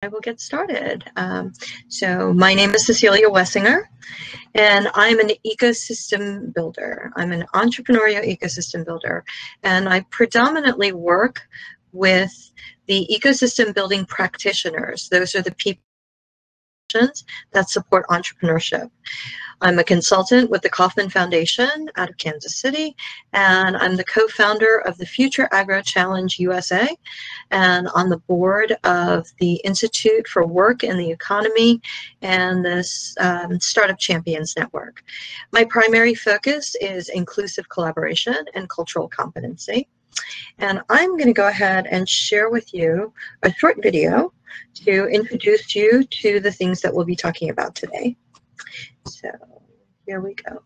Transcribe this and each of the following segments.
I will get started. So my name is Cecilia Wessinger, and I'm an ecosystem builder. I'm an entrepreneurial ecosystem builder, and I predominantly work with the ecosystem building practitioners. Those are the people that support entrepreneurship. I'm a consultant with the Kauffman Foundation out of Kansas City, and I'm the co-founder of the Future Agro Challenge USA, and on the board of the Institute for Work in the Economy and this Startup Champions Network. My primary focus is inclusive collaboration and cultural competency. And I'm going to go ahead and share with you a short video to introduce you to the things that we'll be talking about today. So here we go.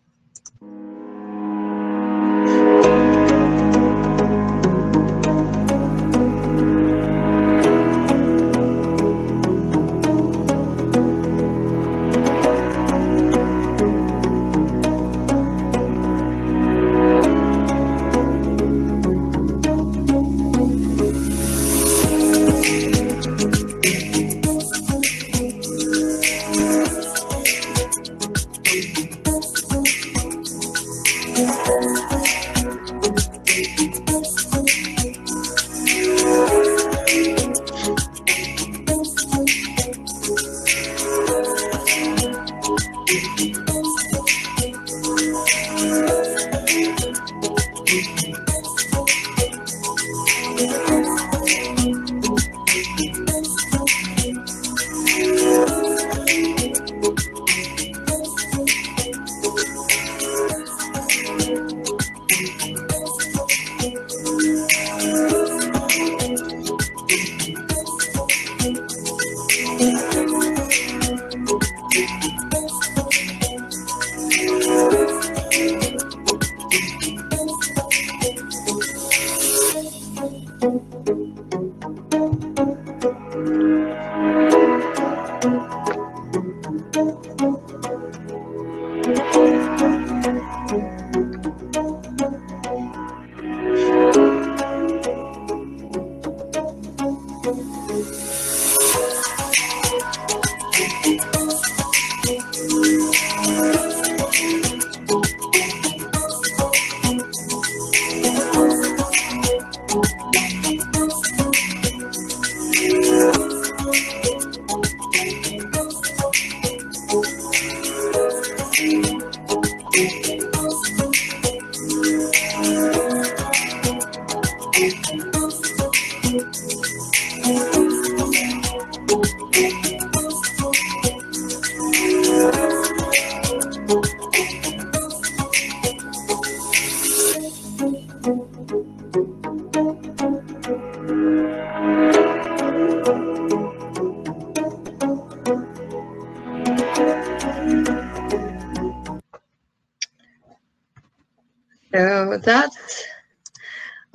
So that's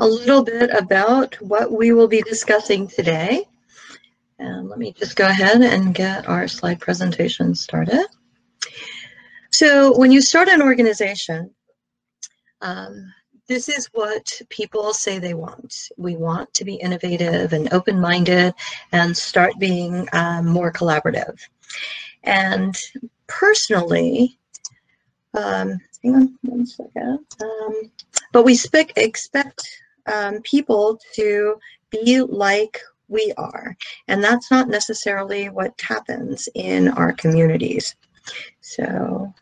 a little bit about what we will be discussing today. And let me just go ahead and get our slide presentation started. So when you start an organization, this is what people say they want. We want to be innovative and open-minded and start being more collaborative. And personally, hang on one second. But we expect people to be like we are, and that's not necessarily what happens in our communities. So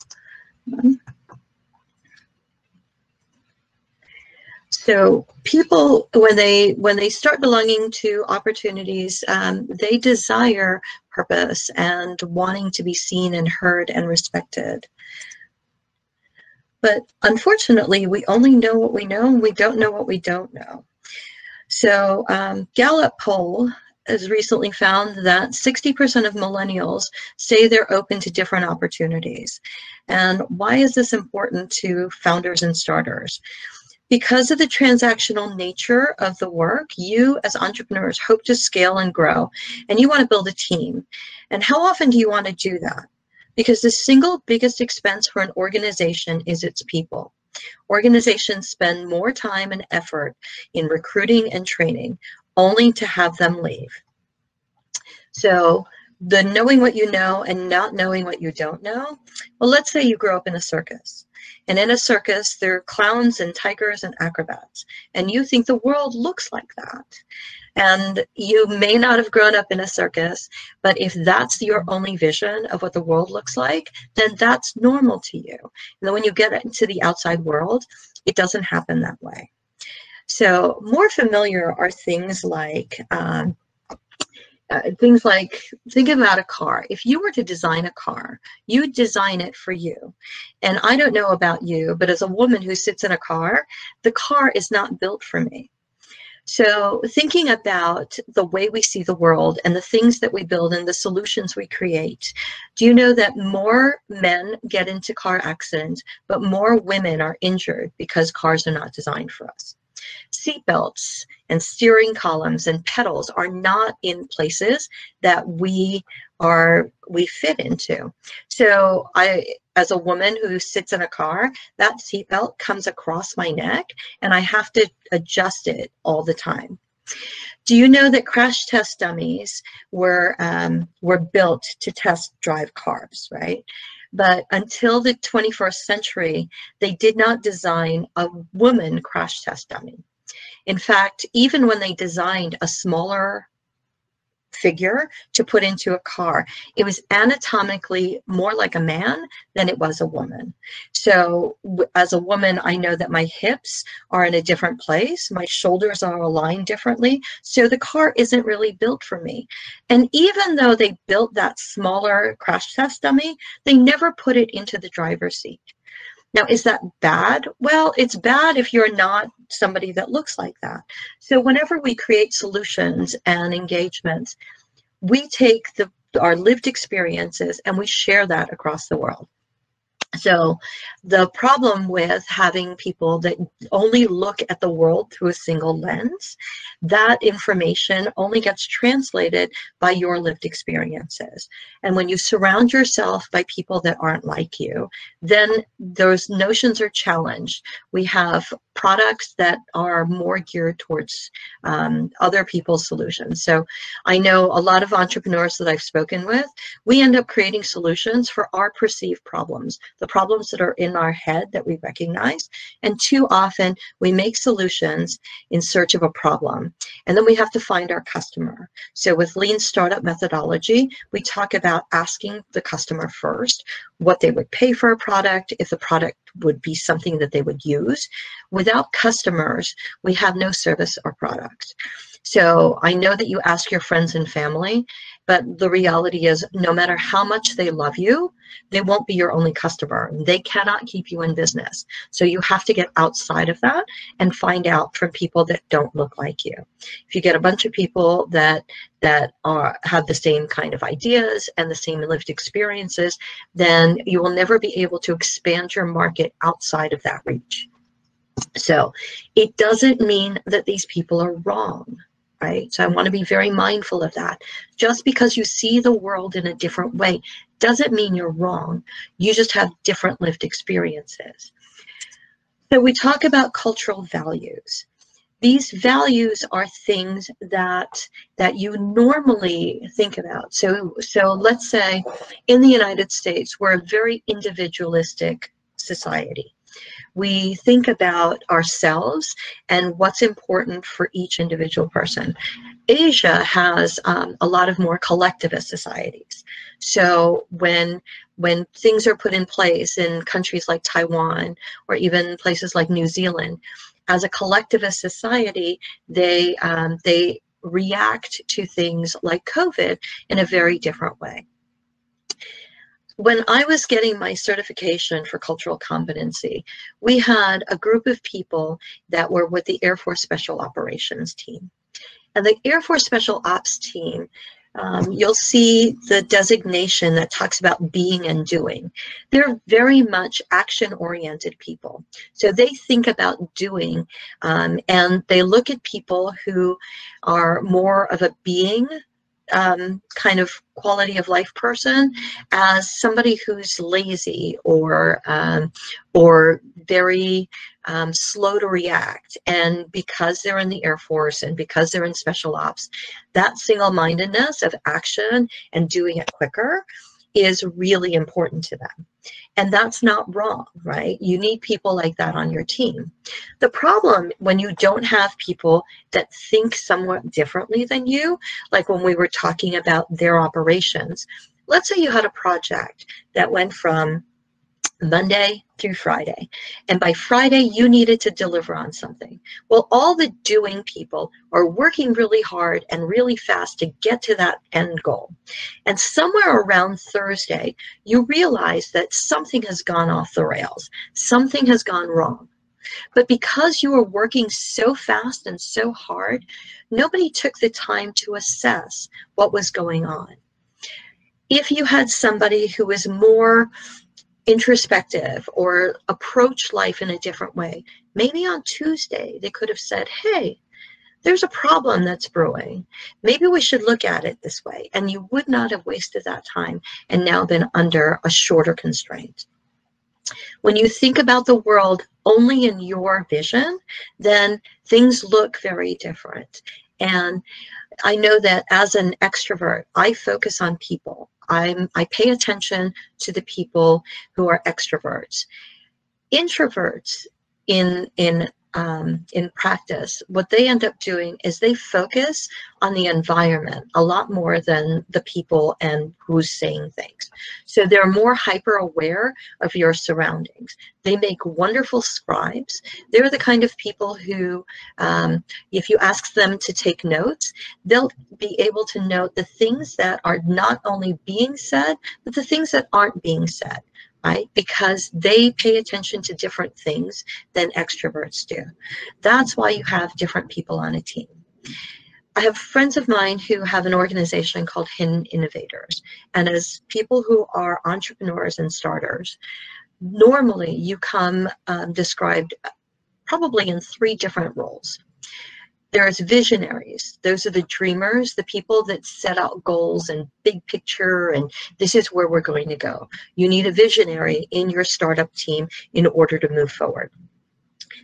people, when they start belonging to opportunities, they desire purpose and wanting to be seen and heard and respected. But unfortunately, we only know what we know, and we don't know what we don't know. So Gallup poll has recently found that 60% of millennials say they're open to different opportunities. And why is this important to founders and starters? Because of the transactional nature of the work, you as entrepreneurs hope to scale and grow, and you want to build a team. And how often do you want to do that? Because the single biggest expense for an organization is its people. Organizations spend more time and effort in recruiting and training, only to have them leave. So the knowing what you know and not knowing what you don't know. Well, let's say you grow up in a circus. And in a circus, there are clowns and tigers and acrobats. And you think the world looks like that. And you may not have grown up in a circus, but if that's your only vision of what the world looks like, then that's normal to you. And then when you get into the outside world, it doesn't happen that way. So more familiar are things like, think about a car. If you were to design a car, you'd design it for you. And I don't know about you, but as a woman who sits in a car, the car is not built for me. So thinking about the way we see the world and the things that we build and the solutions we create, do you know that more men get into car accidents, but more women are injured because cars are not designed for us? Seatbelts and steering columns and pedals are not in places that we fit into. So as a woman who sits in a car, that seatbelt comes across my neck and I have to adjust it all the time. Do you know that crash test dummies were built to test drive cars, right? But until the 21st century, they did not design a woman crash test dummy. In fact, even when they designed a smaller figure to put into a car, it was anatomically more like a man than it was a woman. So as a woman, I know that my hips are in a different place, my shoulders are aligned differently, so the car isn't really built for me. And even though they built that smaller crash test dummy, they never put it into the driver's seat. Now, is that bad? Well, it's bad if you're not somebody that looks like that. So whenever we create solutions and engagements, we take our lived experiences and we share that across the world. So the problem with having people that only look at the world through a single lens, that information only gets translated by your lived experiences. And when you surround yourself by people that aren't like you, then those notions are challenged. We have products that are more geared towards other people's solutions. So I know a lot of entrepreneurs that I've spoken with, we end up creating solutions for our perceived problems, the problems that are in our head that we recognize. And too often we make solutions in search of a problem. And then we have to find our customer. So with Lean Startup methodology, we talk about asking the customer first what they would pay for a product, if the product would be something that they would use. Without customers, we have no service or product. So I know that you ask your friends and family, but the reality is no matter how much they love you, they won't be your only customer. They cannot keep you in business. So you have to get outside of that and find out from people that don't look like you. If you get a bunch of people that have the same kind of ideas and the same lived experiences, then you will never be able to expand your market outside of that reach. So it doesn't mean that these people are wrong, right? So I want to be very mindful of that. Just because you see the world in a different way doesn't mean you're wrong. You just have different lived experiences. So we talk about cultural values. These values are things that you normally think about. So let's say in the United States, we're a very individualistic society. We think about ourselves and what's important for each individual person. Asia has a lot of more collectivist societies. So when things are put in place in countries like Taiwan or even places like New Zealand, as a collectivist society, they react to things like COVID in a very different way. When I was getting my certification for cultural competency, we had a group of people that were with the Air Force Special Operations team. And the Air Force Special Ops team, you'll see the designation that talks about being and doing. They're very much action-oriented people. So they think about doing, and they look at people who are more of a being kind of quality of life person as somebody who's lazy or very slow to react. And because they're in the Air Force and because they're in special ops, that single-mindedness of action and doing it quicker is really important to them. And that's not wrong, right? You need people like that on your team. The problem when you don't have people that think somewhat differently than you, like when we were talking about their operations, let's say you had a project that went from Monday through Friday, and by Friday you needed to deliver on something. Well, all the doing people are working really hard and really fast to get to that end goal. And somewhere around Thursday, you realize that something has gone off the rails. Something has gone wrong. But because you were working so fast and so hard, nobody took the time to assess what was going on. If you had somebody who was more introspective or approach life in a different way, maybe on Tuesday they could have said, hey, there's a problem that's brewing. Maybe we should look at it this way. And you would not have wasted that time and now been under a shorter constraint. When you think about the world only in your vision, then things look very different. And I know that as an extrovert, I focus on people. I pay attention to the people who are extroverts. Introverts in practice, what they end up doing is they focus on the environment a lot more than the people and who's saying things. So they're more hyper aware of your surroundings. They make wonderful scribes. They're the kind of people who, if you ask them to take notes, they'll be able to note the things that are not only being said, but the things that aren't being said. Right? Because they pay attention to different things than extroverts do. That's why you have different people on a team. I have friends of mine who have an organization called Hidden Innovators. And as people who are entrepreneurs and starters, normally you come described probably in 3 different roles. There's visionaries. Those are the dreamers, the people that set out goals and big picture, and this is where we're going to go. You need a visionary in your startup team in order to move forward.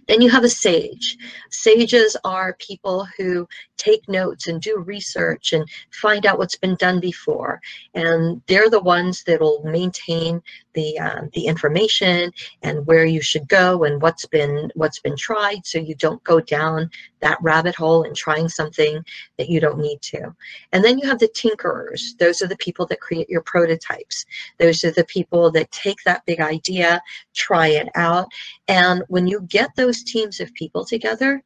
Then you have a sage. Sages are people who take notes and do research and find out what's been done before. And they're the ones that will maintain the information and where you should go and what's been tried, so you don't go down that rabbit hole and trying something that you don't need to. And then you have the tinkerers. Those are the people that create your prototypes. Those are the people that take that big idea, try it out. And when you get those teams of people together,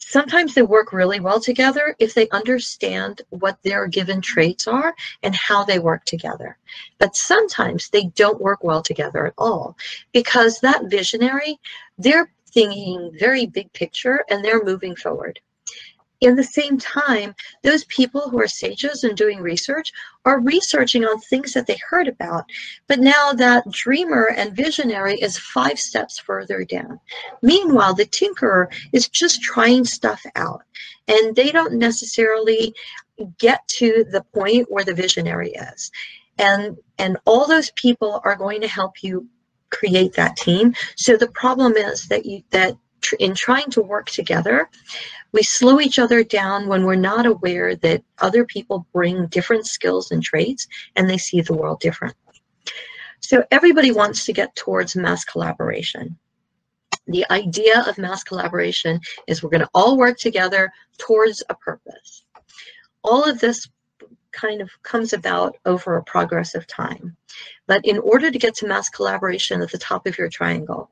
sometimes they work really well together if they understand what their given traits are and how they work together. But sometimes they don't work well together at all, because that visionary, they're thinking very big picture and they're moving forward. In the same time, those people who are sages and doing research are researching on things that they heard about. But now that dreamer and visionary is 5 steps further down. Meanwhile, the tinkerer is just trying stuff out. And they don't necessarily get to the point where the visionary is. And all those people are going to help you create that team. So the problem is that in trying to work together, we slow each other down when we're not aware that other people bring different skills and traits and they see the world differently. So everybody wants to get towards mass collaboration. The idea of mass collaboration is we're going to all work together towards a purpose. All of this kind of comes about over a progress of time. But in order to get to mass collaboration at the top of your triangle,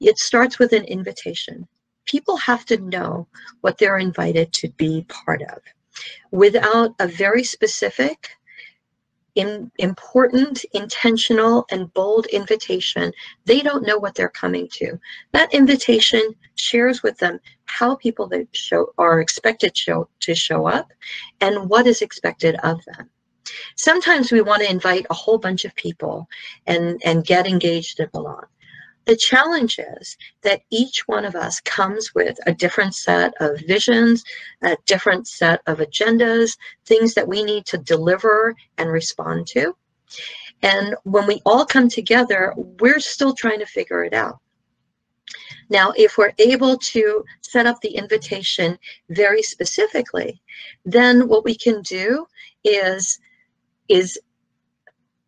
it starts with an invitation. People have to know what they're invited to be part of. Without a very specific, important, intentional, and bold invitation, they don't know what they're coming to. That invitation shares with them how people that are expected to show up and what is expected of them. Sometimes we want to invite a whole bunch of people and get engaged and belong. The challenge is that each one of us comes with a different set of visions, a different set of agendas, things that we need to deliver and respond to. And when we all come together, we're still trying to figure it out. Now, if we're able to set up the invitation very specifically, then what we can do is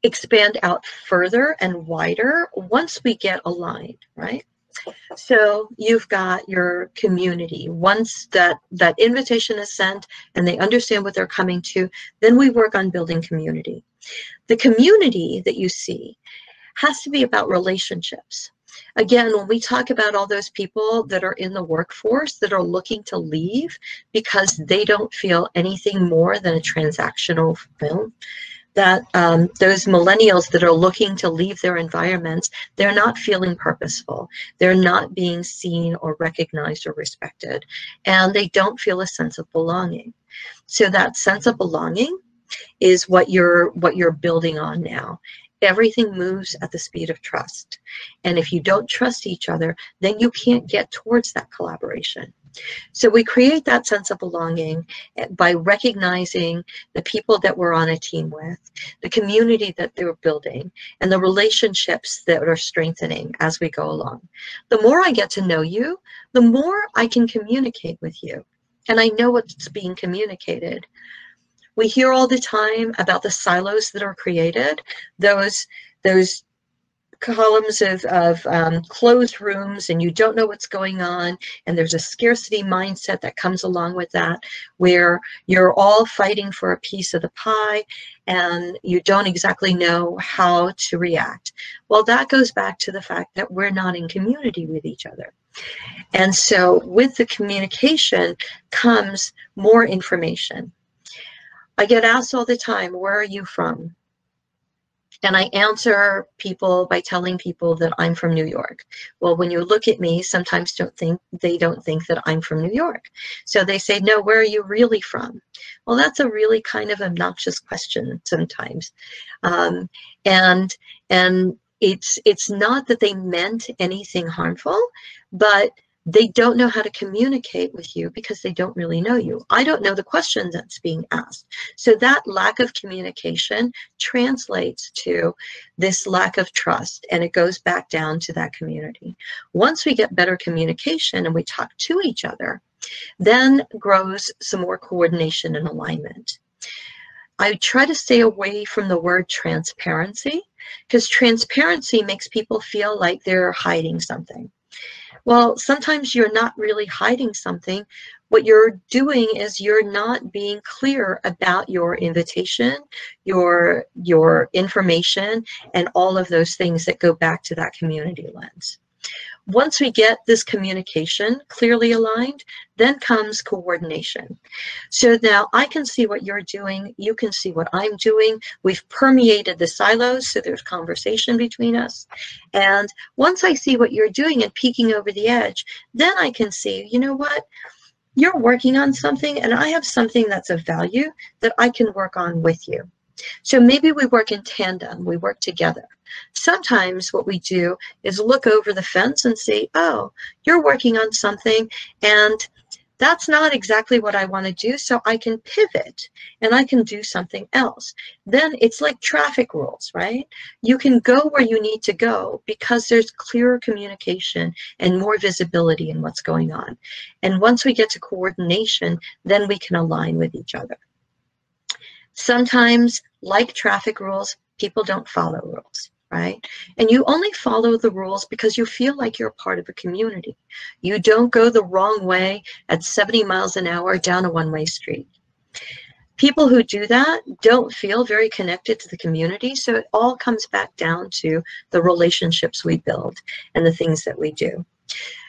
expand out further and wider once we get aligned, right? So you've got your community. Once that invitation is sent and they understand what they're coming to, then we work on building community. The community that you see has to be about relationships. Again, when we talk about all those people that are in the workforce that are looking to leave because they don't feel anything more than a transactional film, that those millennials that are looking to leave their environments, they're not feeling purposeful. They're not being seen or recognized or respected, and they don't feel a sense of belonging. So that sense of belonging is what you're building on now. Everything moves at the speed of trust. And if you don't trust each other, then you can't get towards that collaboration. So we create that sense of belonging by recognizing the people that we're on a team with, the community that they're building, and the relationships that are strengthening as we go along. The more I get to know you, the more I can communicate with you. And I know what's being communicated. We hear all the time about the silos that are created, those columns of closed rooms, and you don't know what's going on, and there's a scarcity mindset that comes along with that, where you're all fighting for a piece of the pie and you don't exactly know how to react. Well, that goes back to the fact that we're not in community with each other. And so with the communication comes more information. I get asked all the time, where are you from? And I answer people by telling people that I'm from New York. Well, when you look at me, sometimes they don't think that I'm from New York. So they say, no, where are you really from? Well, that's a really kind of obnoxious question sometimes. And it's not that they meant anything harmful, but they don't know how to communicate with you because they don't really know you. I don't know the question that's being asked. So that lack of communication translates to this lack of trust, and it goes back down to that community. Once we get better communication and we talk to each other, then grows some more coordination and alignment. I try to stay away from the word transparency, because transparency makes people feel like they're hiding something. Well, sometimes you're not really hiding something. What you're doing is you're not being clear about your invitation, your information, and all of those things that go back to that community lens. Once we get this communication clearly aligned, then comes coordination. So now I can see what you're doing, you can see what I'm doing. We've permeated the silos, so there's conversation between us. And once I see what you're doing and peeking over the edge, then I can see, you know what? You're working on something, and I have something that's of value that I can work on with you. So maybe we work in tandem, we work together. Sometimes what we do is look over the fence and say, oh, you're working on something, and that's not exactly what I want to do, so I can pivot and I can do something else. Then it's like traffic rules, right? You can go where you need to go because there's clearer communication and more visibility in what's going on. And once we get to coordination, then we can align with each other. Sometimes, like traffic rules, people don't follow rules, right? And you only follow the rules because you feel like you're part of a community. You don't go the wrong way at 70 miles an hour down a one-way street. People who do that don't feel very connected to the community, so it all comes back down to the relationships we build and the things that we do.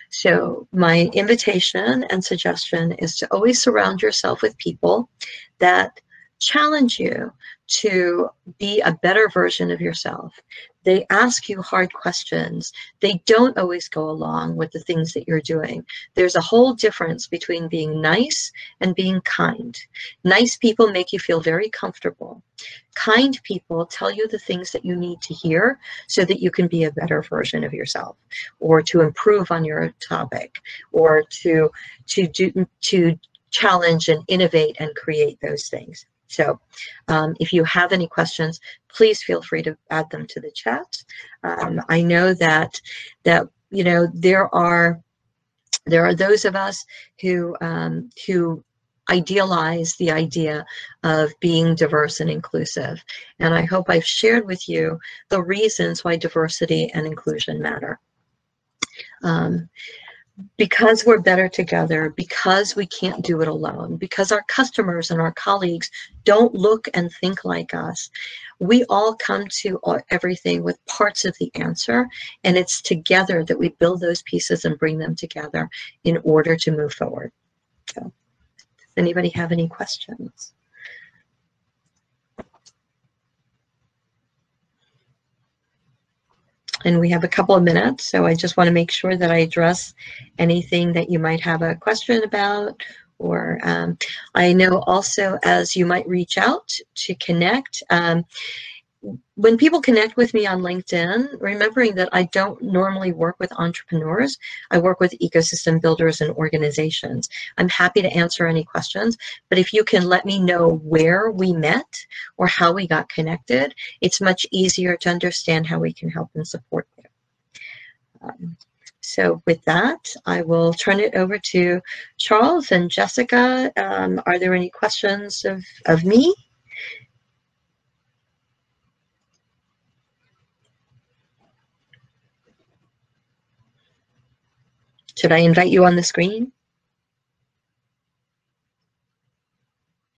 So my invitation and suggestion is to always surround yourself with people that challenge you to be a better version of yourself. They ask you hard questions. They don't always go along with the things that you're doing. There's a whole difference between being nice and being kind. Nice people make you feel very comfortable. Kind people tell you the things that you need to hear so that you can be a better version of yourself, or to improve on your topic, or to challenge and innovate and create those things. So if you have any questions, please feel free to add them to the chat. I know that you know, there are those of us who idealize the idea of being diverse and inclusive. And I hope I've shared with you the reasons why diversity and inclusion matter. Because we're better together, because we can't do it alone, because our customers and our colleagues don't look and think like us, we all come to everything with parts of the answer, and it's together that we build those pieces and bring them together in order to move forward. So, does anybody have any questions? And we have a couple of minutes, so I just want to make sure that I address anything that you might have a question about. Or I know also, as you might reach out to connect, when people connect with me on LinkedIn, remembering that I don't normally work with entrepreneurs, I work with ecosystem builders and organizations. I'm happy to answer any questions, but if you can let me know where we met or how we got connected, it's much easier to understand how we can help and support you. So with that, I will turn it over to Charles and Jessica. Are there any questions of me? Should I invite you on the screen?